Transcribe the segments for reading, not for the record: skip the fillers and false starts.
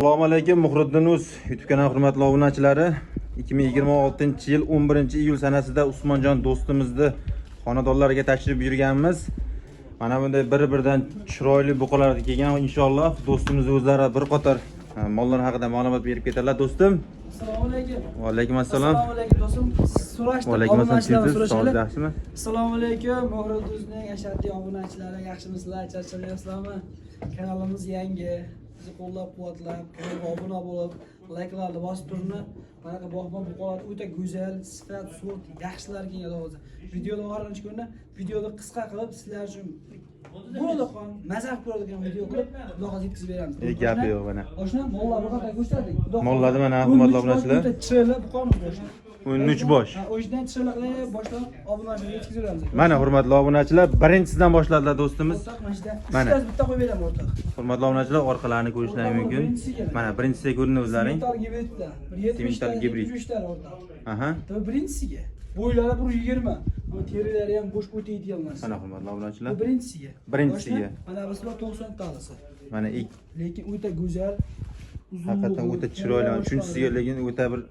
Assalomu alaykum Muhriddin.uz YouTube kanali hurmatli obunachilari. 2026-yil 11-iyul sanasida Usmonjon do'stimizni xonadonlariga tashrif buyurganmiz. Mana bunday bir-biridan chiroyli buqalarga kelgan, inshaalloh do'stimiz o'zlari bir qator mollar haqida ma'lumot berib ketadilar. Do'stim, Assalomu alaykum. va alaykum assalom. Assalomu alaykum do'stim. So'rashdim. Va alaykum assalom. So'rashadi. Yaxshimi? Assalomu alaykum. Muhriddinning ashaddiy obunachilari, yaxshimisizlar? Charchamayapsizlarmi? Kanalimiz yangi. Bizni qo'llab-quvvatlab, kanalga obuna bo'lib, layklarni bosib turing. Mana bu buqalar o'ta go'zal, sifat, sort, yaxshilar keladi hozir. Videoni oxirgi kunda videoni qisqa qilib sizlar uchun bo'ladigan, mazah ko'radigan video qilib xudoga yetkazib beramiz. Gapi yo'q mana. Oshna mollar buqaga ko'rsatdik. Mollarni mana hurmatli obunachilar. O'ta chiroyli buqamiz boshna. 13 bosh. O'shadan chiroyli boshdan obunachilarga yetkazib beramiz. Mana hurmatli obunachilar, birinchisidan boshladilar do'stimiz. Mana bitta qo'yib beraman o'rtoq. Hurmatli obunachilar, orqalarini ko'rishlari mumkin. Mana birinchisiga ko'rinadi o'zlaring. Semental gibrid. Aha. Birinchisiga. Bo'ylari 120. Bu terilari ham bo'sh o'taydigan narsa. Mana hurmatli obunachilar. Bu birinchisiga. Birinchisiga. Mana bu 90 talisi. Mana lekin o'ta go'zal. Haqiqatan o'ta chiroyli. Uchinchisiga lekin o'ta bir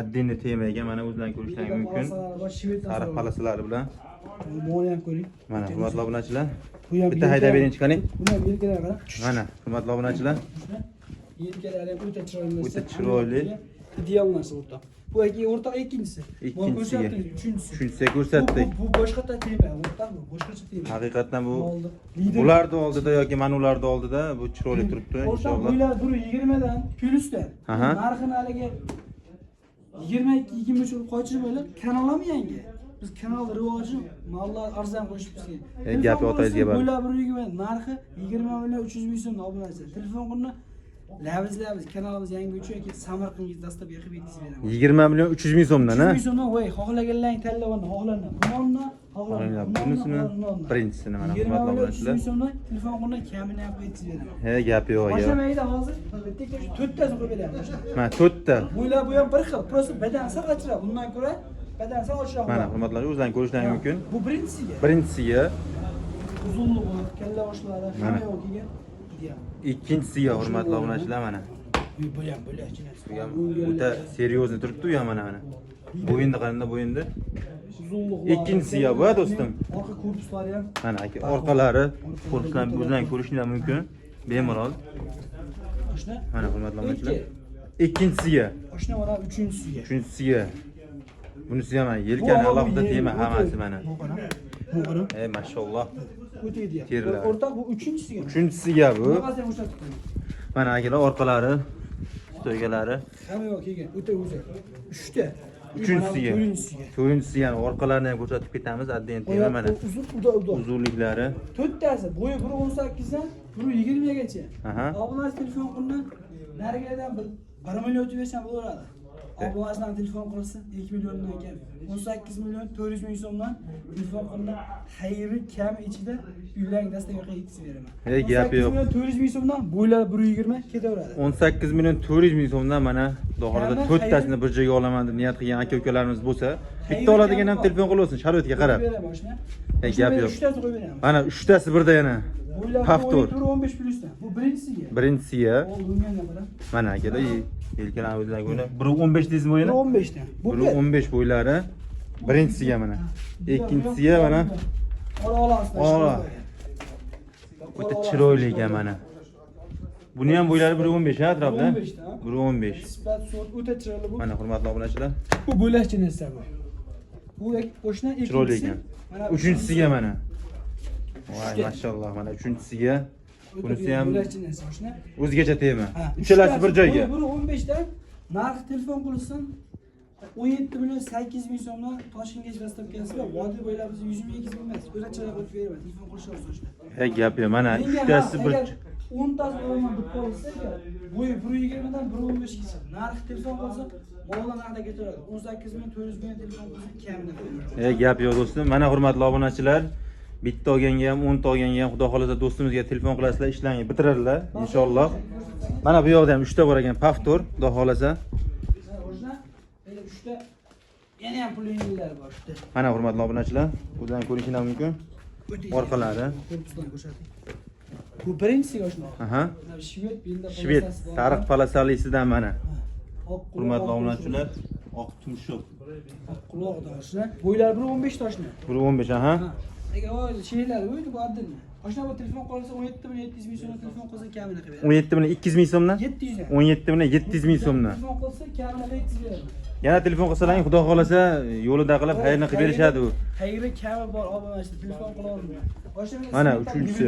addini temaga mana o'zlaring ko'rishlari mumkin. Sariq palasalari bilan. Buni ham ko'ring. Mana hurmatli obunachilar. Bitta haydab bering chiqaring. Buni yelkalari qara. Mana hurmatli obunachilar. Yelkalari ham o'ta chiroyli. O'ta chiroyli. Ideal narsa o'rtoq. Bu o'rtoq ikkinchisi. Ikkinchisiga. Uchinchisi. Uchinchisiga ko'rsatdik. Bu boshqacha tema, o'rtoq bu boshqacha tema. Haqiqatan bu ularni oldida yoki mana ularni oldida bu chiroyli turibdi inshaalloh. Bo'ylar 120 dan plyusdan. Narxini haliga 22-23 yil qochirib o'ylab, kanalim yangi. Biz kanal rivoji, mollar arzon qo'shib bizga. Gapi otangizga bor. Bo'ylar 120, narxi 20 million 300 ming so'm obunachi. Telefon qilni Labizlamiz kanalimiz yangi uchun yoki Samarqandga dastlab yaqib yetkazib beramiz. 20 million 300 ming so'mdan, ha? 300 ming so'mdan, voy, xohlaganlaring tanlavini, xohlanma. Bunonni, bunisini birinchisini mana hurmatli obunachilar. 300 ming so'mdan telefon qilni kamini yaqib yetkazib beramiz. He, gapi yo'q ya. Mashamayda hozir bitta 4tasini qo'yib beramiz. Mana 4 ta. Bo'ylar bu ham bir xil, prosta badan sal ochroq. Bundan ko'ra badan sal ochroq. Mana hurmatlar, o'zlaring ko'rishlari mumkin. Bu birinchisiga. Birinchisiga, Uzunligi, kalla boshlari, hamma yo'q kelgan. ikkinchisiga hurmatli obunachilar mana. Bu ham bo'lakchilar. Bu ham o'ta seryozni turibdi u ham mana. Bo'yinni qaranda bo'yinda. Uzunligi. Ikkinchisiga bu do'stim. Orqa korpuslari ham. Mana aka, orqalari korpuslarni o'zlaring ko'rishingiz mumkin. Bemalol. Oshna. Mana hurmatli obunachilar. Ikkinchisiga. Oshna mana uchinchisiga. Uchinchisiga. Bunisi ham yelkani alohida tema hammasi mana. Bu qara. Mashalloh. O'taydi. Terilar. O'rtoq bu uchinchisiga. Uchinchisiga bu. Qasam o'xshatib qo'ying. Mana akalar orqalari, stoygalari. Hamma yo'q kelgan. O'ta o'zi. 3 ta. Uchinchisiga. To'rtinchisiga. To'rtinchisiga ham orqalarini ham ko'rsatib ketamiz. Adden tema mana. Uzun. Uzunliklari. 4tasi bo'yi 1.18 dan 1.20 gacha. Aha. Obunachi telefon qilni narigadan 1 million o'tib bersam bo'laveradi. Obunachidan telefon qilsa 2 milliondan kam. 18 million 400 ming so'mdan telefon qilni xayri kam ichida uylarga dastlab yetkazib beraman. Hey, gapi yo'q. 400 ming so'mdan bo'ylar 1.20 ketaveradi. 18 million 400 ming so'mdan mana Xudoxolasa 4 tasini bir joyga olaman deb niyat qilgan aka-ukalarimiz bo'lsa, bitta oladigan ham telefon qilib olsin, sharoitga qarab. Hey, gapi yo'q. 3tasi qo'yib beraman. Mana 3 tasi birda yana. Paftor. 15 plyusdan. Bu birinchisiga. Birinchisiga. O'lganga qara. Mana akalar, yelkalarni o'zlariga ko'ra 1.15 deysizmi o'yini? 1.15 dan. Bu 1.15 bo'ylari. Birinchisiga mana. Ikkinchisiga mana. Ola. O'ta chiroyli ekan mana. Buni ham bo'ylari 1.15 ha atrofda. 1.15. Sifat sort o'ta chiroyli bu. Mana hurmatli obunachilar. Bu bo'lakcha narsa bu. Bu qo'shna ikkinchisi. Chiroyli ekan. Uchinchisiga mana. Voy, mashalloh, mana uchinchisiga. Bunisi ham bo'lakcha narsa qo'shna. o'zgacha tema. Uchalasi bir joyga. Buni 15 dan narx telefon qilsin. 17 million 800 ming so'mdan Toshkentga dastlab kelsizlar. Vodiy bo'ylab biz 122 ming emas. O'zachalar o'tib beraman. Telefon qilishimiz qo'shna. Hey, gap yo'q. Mana uchtasi bir 10 tasi o'rmonda deb qolsa, bo'yi 1.20 dan 1.15 gacha. Narx telefon qilsa, mollar narxda ketaveradi. 18 million 400 ming telefon qilsa kamida qo'yaveradi. Hey, gap yo'q do'stim. Mana hurmatli obunachilar, bitta olganga ham 10 ta olganga ham xudo xolasa do'stimizga telefon qilasizlar, ishlarni bitiradilar inshaalloh. Mana bu yoqda ham 3 ta bor ekan, Paftor, xudo xolasa. Yana ham pulinglar bor shunda. Mana hurmatli obunachilar, o'zlaring ko'rishingiz mumkin. Orqalari. Korpusdan ko'rsating. Bu birinchisiga oshna. Aha. Shved bunda Shved sariq palasalisidan mana. Oq Hurmatli obunachilar, oq tumshuq. quloq toshni. Bo'ylari 1.15 toshni. 1.15 aha. Ega o şeyler o'ydi bu adilmi? Oshna bu telefon qolsa 17 ming 700 ming so'm telefon qolsa kamini qilib beradi. 17 bilan 200 ming so'mdan? 700 ming. 17 bilan 700 ming so'mdan. Telefon qolsa kamini 700 beradi. Yana telefon qilsalaring, xudo xolasa yo'lida qilib xayrni qilib berishadi u. Xayri kami bor obunachi telefon qila olmaydi. Oshna Mana uchinchisi.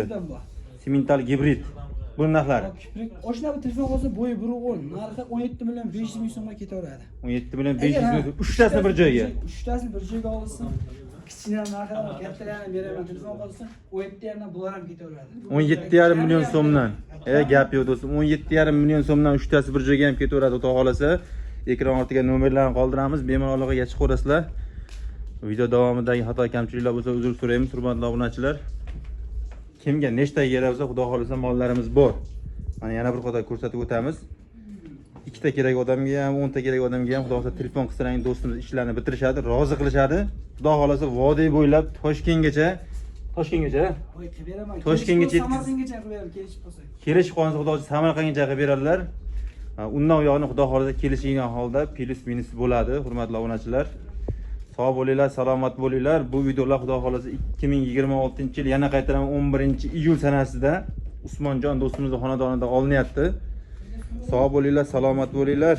Simental gibrid. Bu narxlari. Oshna bu telefon qolsa bo'yi 1.10, narxi 17 million 500 ming so'mga ketaveradi. 17 bilan 500 ming. Uchtasini bir joyga. Uchtasini bir joyga olsin. Kichkina narxini kattalarni beraman telefon qolsa 17 yerdan bular ham ketaveradi. 17,5 million so'mdan. Gap yo'q do'stim. 17,5 million so'mdan uchtasi bir joyga ham ketaveradi, xudo xolasa. Ekran ortiga nomerlarni qoldiramiz, bemalol aloqaga chiqaverasizlar. Video davomidagi xato kamchiliklar bo'lsa uzr so'raymiz, hurmatli obunachilar. Kimga nechta kerak bo'lsa, xudo xolasa mollarimiz bor. Mana yana bir qator ko'rsatib o'tamiz. 2 ta kerak odamga ham, 10 ta kerak odamga ham xudo xolasa telefon qilsang do'stimiz ishlarni bitirishadi, rozi qilishadi. Xudo xolasa vodiy bo'ylab Toshkentgacha Voy qilib beraman. Toshkentgacha Samarqandgacha qilib berib kelishib qolsak. kelishib qolsa xudo xolasa Samarqandgacha qilib beradilar. Undan u yoqni xudo xolasa kelishgan holda plus minus bo'ladi, hurmatli obunachilar. Sog' bo'linglar, salomat bo'linglar. Bu videolar xudo xolasa 2026-yil yana qaytaraman 11-iyul sanasida Usmonjon do'stimizning xonadonida olinyapti. Sog' bo'linglar, salomat bo'linglar.